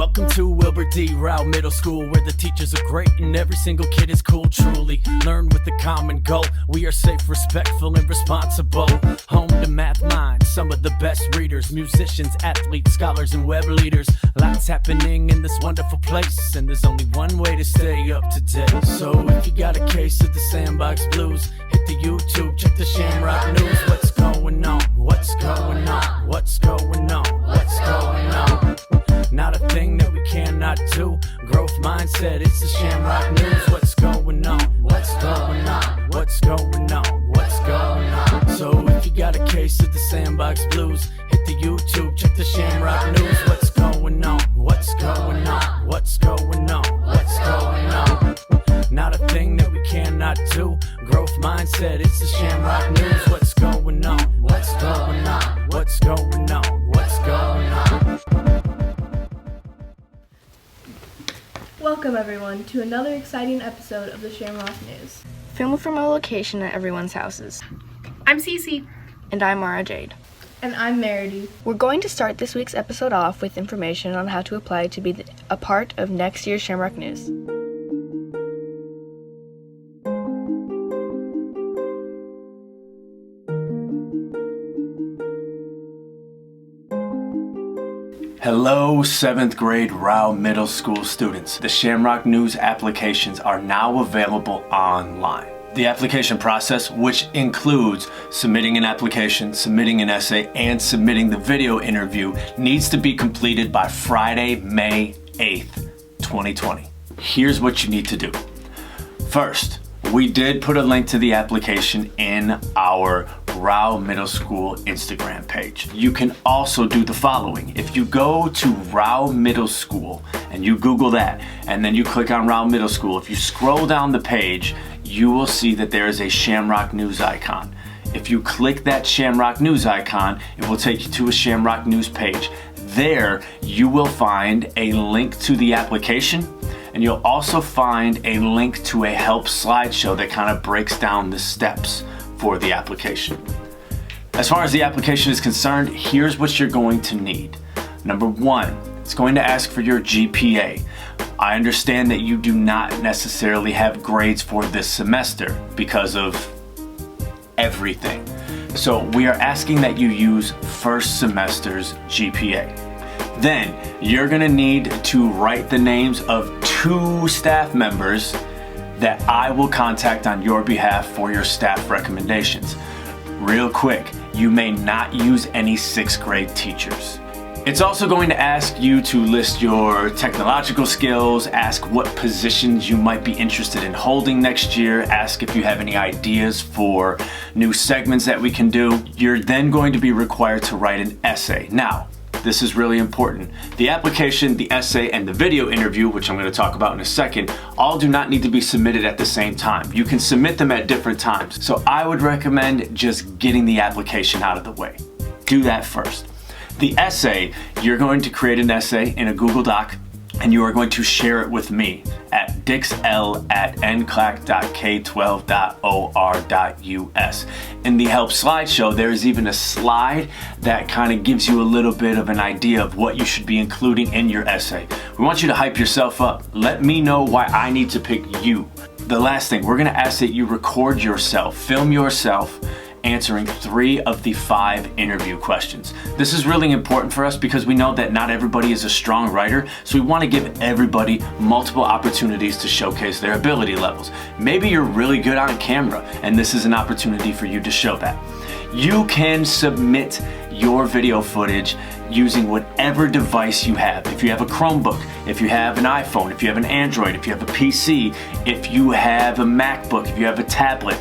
Welcome to Wilbur D. Rowe Middle School, where the teachers are great and every single kid is cool. Truly learn with a common goal. We are safe, respectful, and responsible. Home to math minds, some of the best readers, musicians, athletes, scholars, and web leaders. Lots happening in this wonderful place, and there's only one way to stay up to date. So if you got a case of the Sandbox Blues, hit the YouTube, check the Shamrock News. What's going on? What's going on? What's going on? What's going on? Not a thing that we cannot do. Growth mindset, it's the Shamrock News. What's going on? What's going on? What's going on? What's going on? So if you got a case of the Sandbox Blues, hit the YouTube, check the Shamrock News. What's going on? What's going on? What's going on? What's going on? Not a thing that we cannot do. Growth mindset, it's the Shamrock News. What's going on? What's going on? What's going on? What's going on? Welcome everyone to another exciting episode of the Shamrock News. Filmed from a location at everyone's houses. I'm Cece. And I'm Mara Jade. And I'm Meredy. We're going to start this week's episode off with information on how to apply to be a part of next year's Shamrock News. Hello, 7th grade Rowe Middle School students. The Shamrock News applications are now available online. The application process, which includes submitting an application, submitting an essay, and submitting the video interview, needs to be completed by Friday, May 8th, 2020. Here's what you need to do. First, we did put a link to the application in our Rowe Middle School Instagram page. You can also do the following. If you go to Rowe Middle School and you Google that, and then you click on Rowe Middle School, if you scroll down the page, you will see that there is a Shamrock News icon. If you click that Shamrock News icon, it will take you to a Shamrock News page. There, you will find a link to the application, and you'll also find a link to a help slideshow that kind of breaks down the steps for the application. As far as the application is concerned, here's what you're going to need. Number one, it's going to ask for your GPA. I understand that you do not necessarily have grades for this semester because of everything. So we are asking that you use first semester's GPA. Then you're gonna need to write the names of 2 staff members that I will contact on your behalf for your staff recommendations. Real quick, you may not use any 6th grade teachers. It's also going to ask you to list your technological skills, ask what positions you might be interested in holding next year, ask if you have any ideas for new segments that we can do. You're then going to be required to write an essay. Now, this is really important. The application, the essay, and the video interview, which I'm going to talk about in a second, all do not need to be submitted at the same time. You can submit them at different times. So I would recommend just getting the application out of the way. Do that first. The essay, you're going to create an essay in a Google Doc, and you are going to share it with me at dixl@nclac.k12.or.us. In the help slideshow, there is even a slide that kind of gives you a little bit of an idea of what you should be including in your essay. We want you to hype yourself up. Let me know why I need to pick you. The last thing, we're gonna ask that you record yourself, film yourself, answering 3 of the 5 interview questions. This is really important for us because we know that not everybody is a strong writer, so we want to give everybody multiple opportunities to showcase their ability levels. Maybe you're really good on camera, and this is an opportunity for you to show that. You can submit your video footage using whatever device you have. If you have a Chromebook, if you have an iPhone, if you have an Android, if you have a PC, if you have a MacBook, if you have a tablet,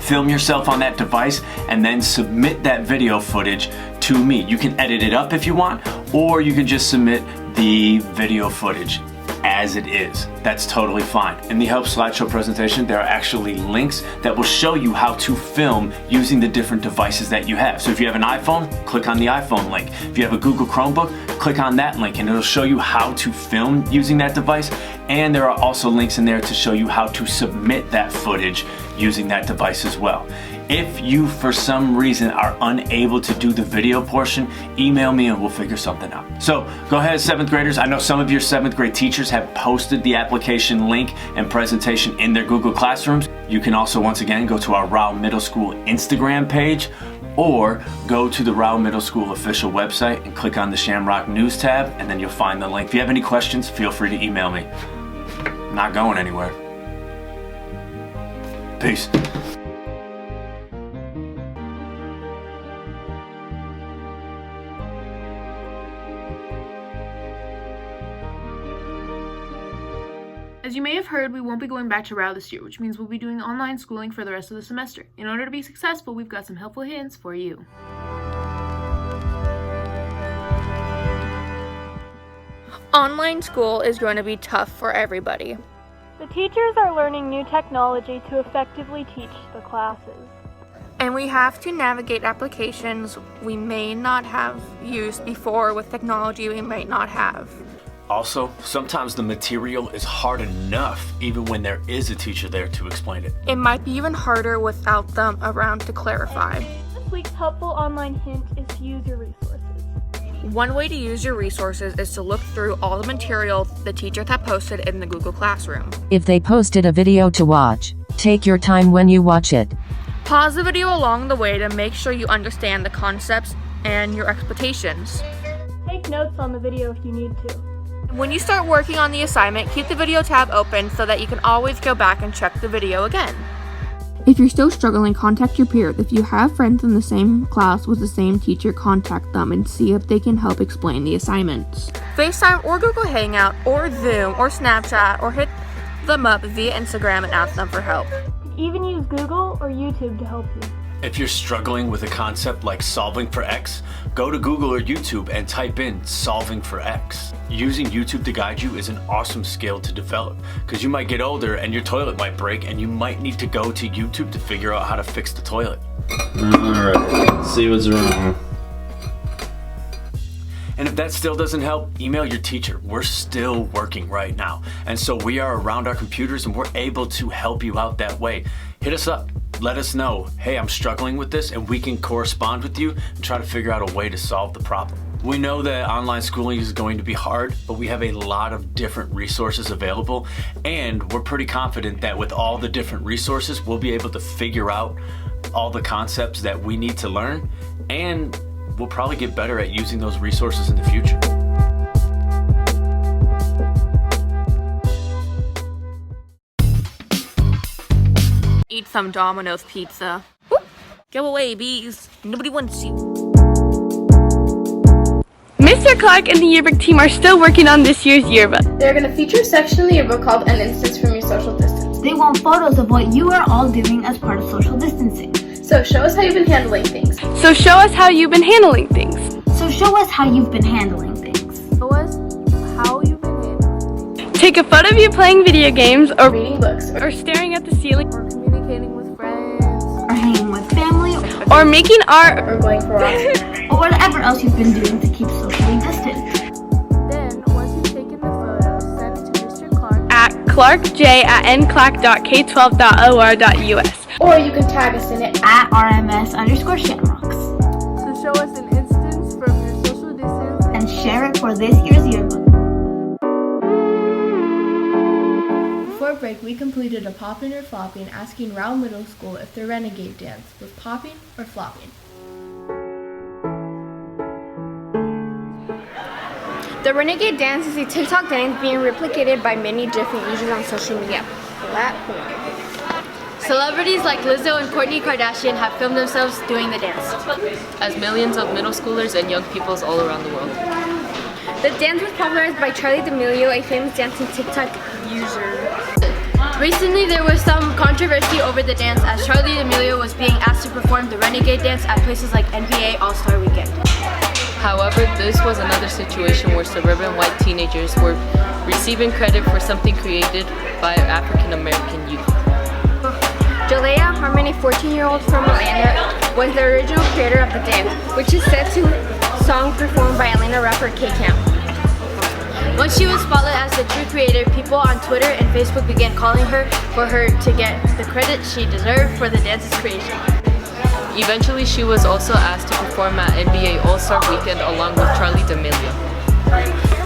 film yourself on that device and then submit that video footage to me. You can edit it up if you want, or you can just submit the video footage as it is. That's totally fine. In the help slideshow presentation, there are actually links that will show you how to film using the different devices that you have. So if you have an iPhone, click on the iPhone link. If you have a Google Chromebook, click on that link and it'll show you how to film using that device. And there are also links in there to show you how to submit that footage using that device as well. If you, for some reason, are unable to do the video portion, email me and we'll figure something out. So go ahead, 7th graders. I know some of your 7th grade teachers have posted the application link and presentation in their Google Classrooms. You can also, once again, go to our Rowe Middle School Instagram page, or go to the Rowe Middle School official website and click on the Shamrock News tab, and then you'll find the link. If you have any questions, feel free to email me. I'm not going anywhere. Peace. As you may have heard, we won't be going back to Rowe this year, which means we'll be doing online schooling for the rest of the semester. In order to be successful, we've got some helpful hints for you. Online school is going to be tough for everybody. The teachers are learning new technology to effectively teach the classes. And we have to navigate applications we may not have used before with technology we might not have. Also, sometimes the material is hard enough even when there is a teacher there to explain it. It might be even harder without them around to clarify. This week's helpful online hint is to use your resources. One way to use your resources is to look through all the material the teachers have posted in the Google Classroom. If they posted a video to watch, take your time when you watch it. Pause the video along the way to make sure you understand the concepts and your expectations. Take notes on the video if you need to. When you start working on the assignment, keep the video tab open so that you can always go back and check the video again. If you're still struggling, contact your peers. If you have friends in the same class with the same teacher, contact them and see if they can help explain the assignments. FaceTime or Google Hangout or Zoom or Snapchat, or hit them up via Instagram and ask them for help. Even use Google or YouTube to help you. If you're struggling with a concept like solving for X, go to Google or YouTube and type in solving for X. Using YouTube to guide you is an awesome skill to develop, because you might get older and your toilet might break and you might need to go to YouTube to figure out how to fix the toilet. Alright, see what's wrong. And if that still doesn't help, email your teacher. We're still working right now. And so we are around our computers and we're able to help you out that way. Hit us up. Let us know, hey, I'm struggling with this, and we can correspond with you and try to figure out a way to solve the problem. We know that online schooling is going to be hard, but we have a lot of different resources available, and we're pretty confident that with all the different resources, we'll be able to figure out all the concepts that we need to learn, and we'll probably get better at using those resources in the future. Eat some Domino's pizza. Whoop. Go away, bees. Nobody wants you. Mr. Clark and the yearbook team are still working on this year's yearbook. They're going to feature a section in the yearbook called An Instance from Your Social Distance. They want photos of what you are all doing as part of social distancing. So show us how you've been handling things. So show us how you've been handling things. So show us how you've been handling things. Show us how you've been handling things. Take a photo of you playing video games or Reading books. or staring at the ceiling Or communicating with friends. Or hanging with family. or making art Or going for walks. Or whatever else you've been doing to keep socially distant. Then, once you've taken the photo, send it to Mr. Clark at clarkj@nclack.k12.or.us. Or you can tag us in it. At RMS_Shamrocks. to show us an instance from your social distance. And share it for this year's yearbook. Before break, we completed a popping or flopping, asking Rowe Middle School if their renegade dance was popping or flopping. The Renegade Dance is a TikTok dance being replicated by many different users on social media platforms. Celebrities like Lizzo and Kourtney Kardashian have filmed themselves doing the dance, as millions of middle schoolers and young peoples all around the world. The dance was popularized by Charli D'Amelio, a famous dancing TikTok user. Recently, there was some controversy over the dance as Charli D'Amelio was being asked to perform the Renegade Dance at places like NBA All-Star Weekend. However, this was another situation where suburban white teenagers were receiving credit for something created by African American youth. Jalea Harmon, a 14-year-old from Atlanta, was the original creator of the dance, which is set to song performed by Atlanta rapper K-Camp. Once she was spotlighted as the true creator, people on Twitter and Facebook began calling her for her to get the credit she deserved for the dance's creation. Eventually, she was also asked to perform at NBA All-Star Weekend along with Charli D'Amelio.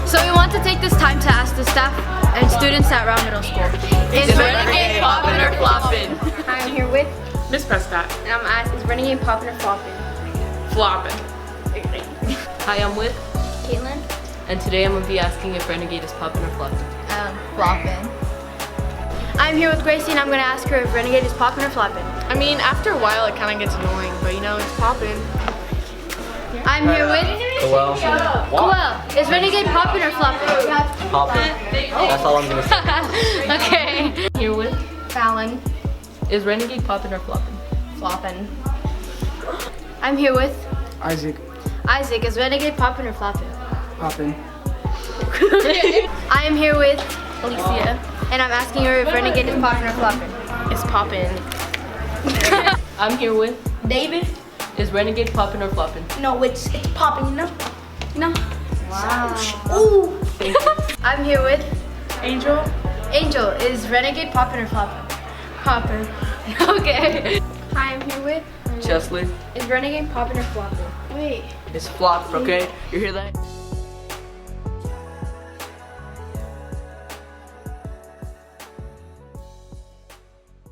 So we want to take this time to ask the staff and students at Rowe Middle School. Is Renegade poppin' or floppin'? Hi, I'm here with, Miss Prescott. and I'm asked, is Renegade poppin' or floppin'? Flopping. Hi, I'm with, Caitlin? and today I'm gonna be asking if Renegade is poppin' or floppin'. Flopping. I'm here with Gracie and I'm going to ask her if Renegade is poppin' or floppin'. I mean, after a while it kind of gets annoying, but you know, it's popping. I'm here with Well, Coel. Is Renegade poppin' or floppin'? poppin'. That's all I'm gonna say. Okay. Here with, Fallon. is Renegade poppin' or floppin'? Floppin'. I'm here with Isaac. Isaac. Is Renegade poppin' or floppin'? Poppin'. I am here with Alicia and I'm asking her if Renegade is poppin' or floppin'. It's popping. I'm here with, David? is Renegade poppin' or floppin'? No, it's popping, you know? No. Wow. Ooh. I'm here with Angel? Angel. Is Renegade poppin' or floppin'? Poppin'. Okay. Hi, I'm here with, Chesley, is Renegade poppin' or floppin'? Wait. it's flop, okay? You hear that?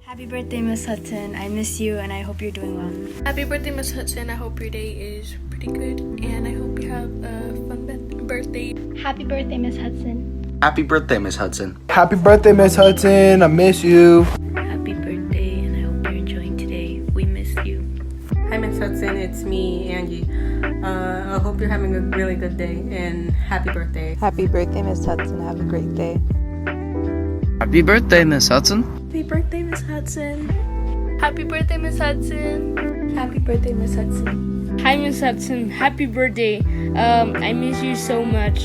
Happy birthday, Miss Hudson. I miss you and I hope you're doing well. Happy birthday, Miss Hudson. I hope your day is pretty good and I hope you have a fun birthday. Happy birthday, Miss Hudson. Happy birthday, Miss Hudson. Happy birthday, Miss Hudson. I miss you. Happy birthday and I hope you're enjoying today. We miss you. Hi, Miss Hudson. It's me, Angie. I hope you're having a really good day and happy birthday. Happy birthday, Miss Hudson. Have a great day. Happy birthday, Miss Hudson. Happy birthday, Miss Hudson. Happy birthday, Miss Hudson. Happy birthday, Miss Hudson. Hi, Miss Hudson. Happy birthday. I miss you so much.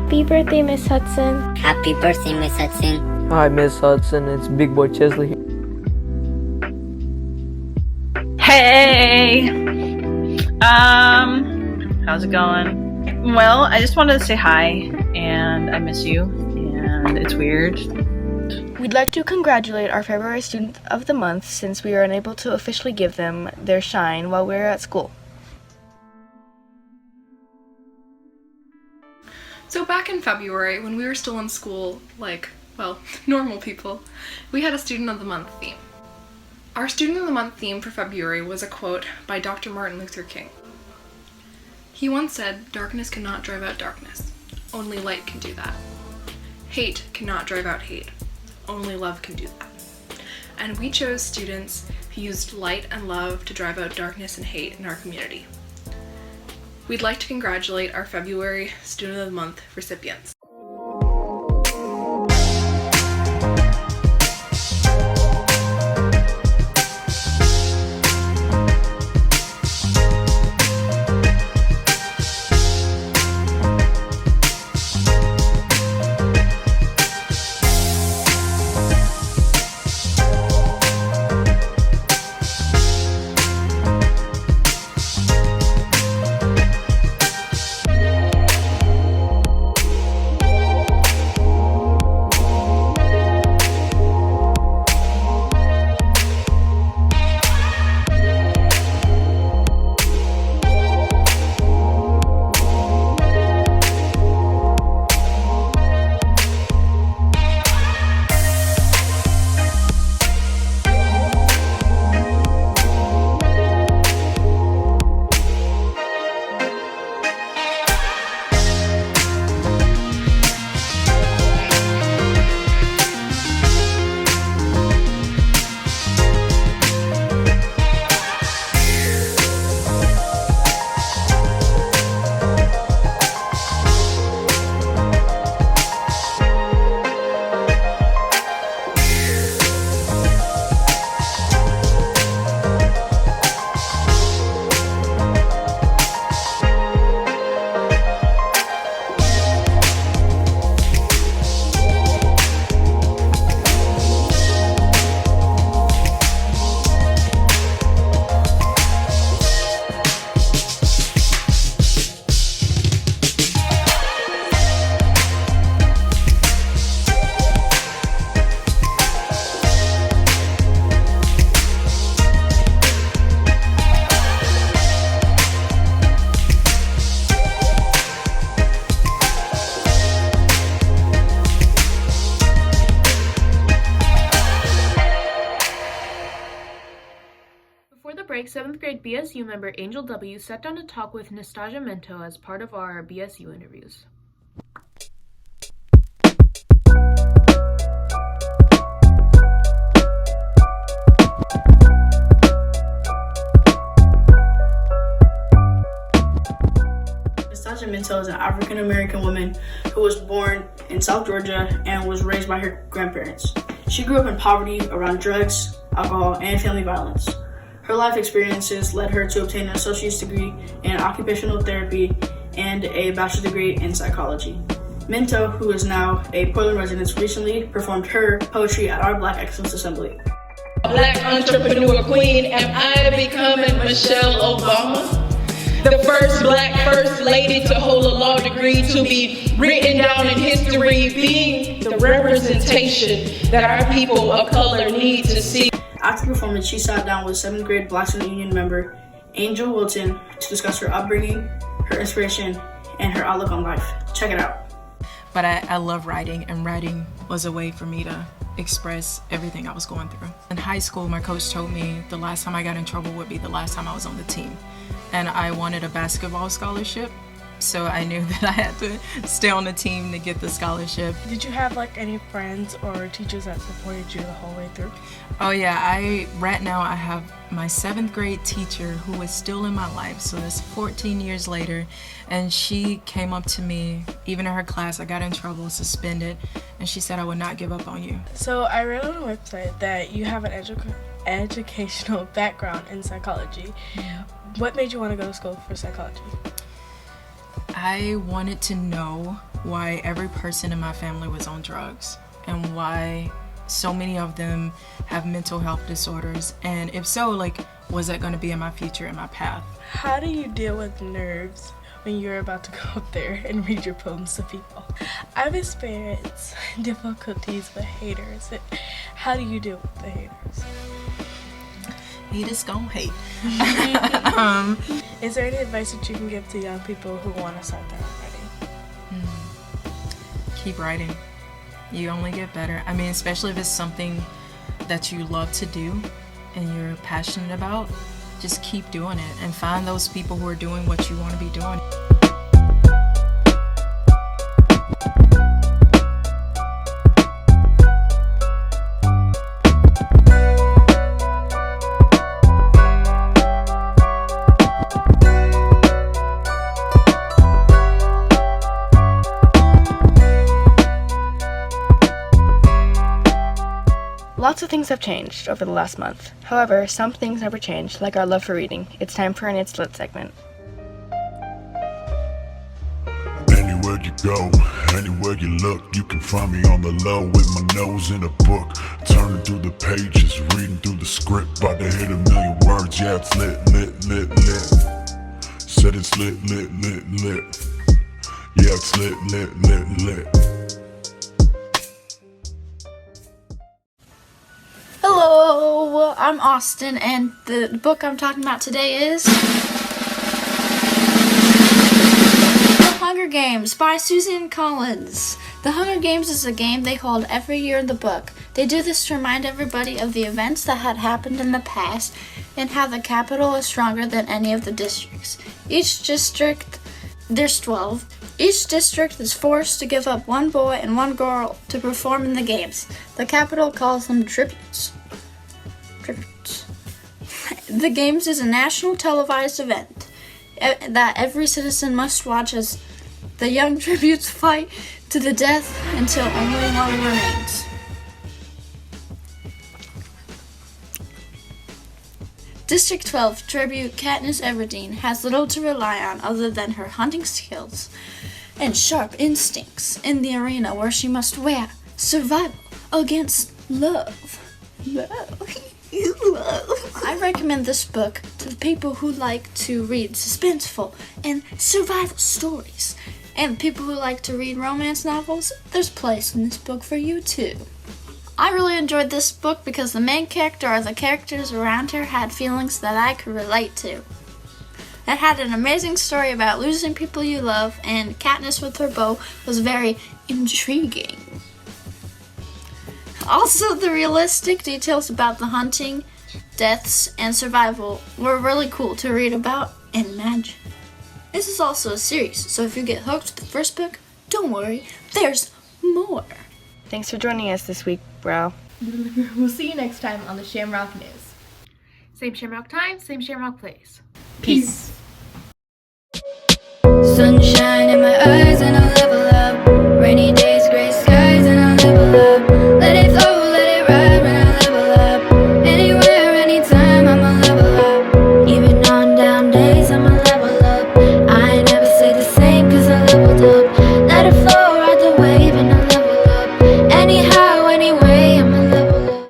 Happy birthday, Miss Hudson. Happy birthday, Miss Hudson. Hi, Miss Hudson. It's Big Boy Chesley here. Hey! How's it going? Well, I just wanted to say hi, and I miss you, and it's weird. We'd like to congratulate our February Student of the Month since we were unable to officially give them their shine while we were at school. So back in February, when we were still in school, like, well, normal people, we had a Student of the Month theme. Our Student of the Month theme for February was a quote by Dr. Martin Luther King. He once said, "Darkness cannot drive out darkness. Only light can do that. Hate cannot drive out hate. Only love can do that." And we chose students who used light and love to drive out darkness and hate in our community. We'd like to congratulate our February Student of the Month recipients. 7th grade BSU member Angel W. sat down to talk with Nastasia Minto as part of our BSU interviews. Nastasia Minto is an African-American woman who was born in South Georgia and was raised by her grandparents. She grew up in poverty around drugs, alcohol, and family violence. Her life experiences led her to obtain an associate's degree in occupational therapy and a bachelor's degree in psychology. Minto, who is now a Portland resident, recently performed her poetry at our Black Excellence Assembly. Black entrepreneur queen, am I becoming Michelle Obama? The first Black first lady to hold a law degree, to be written down in history, being the representation that our people of color need to see. After the performance, she sat down with 7th grade Black Student Union member Angel Wilton to discuss her upbringing, her inspiration, and her outlook on life. Check it out. But I love writing, and writing was a way for me to express everything I was going through. In high school, my coach told me the last time I got in trouble would be the last time I was on the team. And I wanted a basketball scholarship, so I knew that I had to stay on the team to get the scholarship. Did you have like any friends or teachers that supported you the whole way through? Oh yeah, right now I have my 7th grade teacher who is still in my life, so that's 14 years later, and she came up to me, even in her class, I got in trouble, suspended, and she said I would not give up on you. So I read on the website that you have an educational background in psychology. Yeah. What made you want to go to school for psychology? I wanted to know why every person in my family was on drugs and why so many of them have mental health disorders, and if so, like, was that going to be in my future, in my path? How do you deal with nerves when you're about to go up there and read your poems to people? I've experienced difficulties with haters. How do you deal with the haters? Haters gon' hate. Is there any advice that you can give to young people who want to start their own writing? Keep writing. You only get better. I mean, especially if it's something that you love to do and you're passionate about, just keep doing it and find those people who are doing what you want to be doing. Lots of things have changed over the last month. However, some things never changed, like our love for reading. It's time for an It's Lit segment. Anywhere you go, anywhere you look, you can find me on the low with my nose in a book. Turning through the pages, reading through the script, about to hit a million words. Yeah, it's lit, lit, lit, lit. Said it's lit, lit, lit, lit. Yeah, it's lit, lit, lit, lit. Hello, I'm Austin, and the book I'm talking about today is The Hunger Games by Susan Collins. The Hunger Games is a game they hold every year in the book. They do this to remind everybody of the events that had happened in the past and how the capital is stronger than any of the districts. Each district, there's 12. Each district is forced to give up one boy and one girl to perform in the games. The capital calls them tributes. The games is a national televised event that every citizen must watch as the young tributes fight to the death until only one remains. District 12 tribute Katniss Everdeen has little to rely on other than her hunting skills and sharp instincts in the arena where she must wear survival against love. I recommend this book to the people who like to read suspenseful and survival stories. And people who like to read romance novels, there's a place in this book for you too. I really enjoyed this book because the main character or the characters around her had feelings that I could relate to. It had an amazing story about losing people you love, and Katniss with her bow was very intriguing. Also, the realistic details about the hunting deaths, and survival were really cool to read about and imagine. This is also a series, so if you get hooked with the first book, don't worry, there's more. Thanks for joining us this week, bro. We'll see you next time on the Shamrock News. Same Shamrock time, same Shamrock place. Peace.